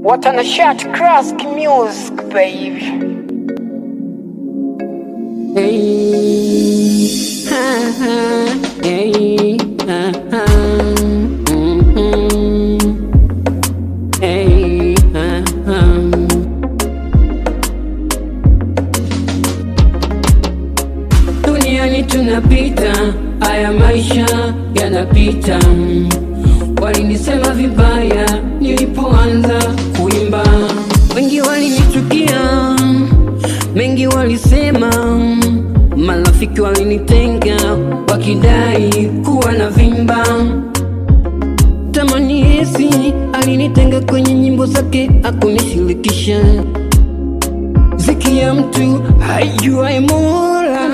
What on a shot Krask music, baby. Hey, ha, ha, hey, ha, ha, hey, ha, ha. Duniani tunapita, haya maisha yanapita. Walinisema vibaya nilipoanza kuimba, wengi walinichukia, mengi walisema, marafiki walinitenga wakidai kuwa na vimba. Tamani Yesi alinitenga kwenye nyimbo zake, hakunishirikisha. Ziki ya mtu haijuai Mola.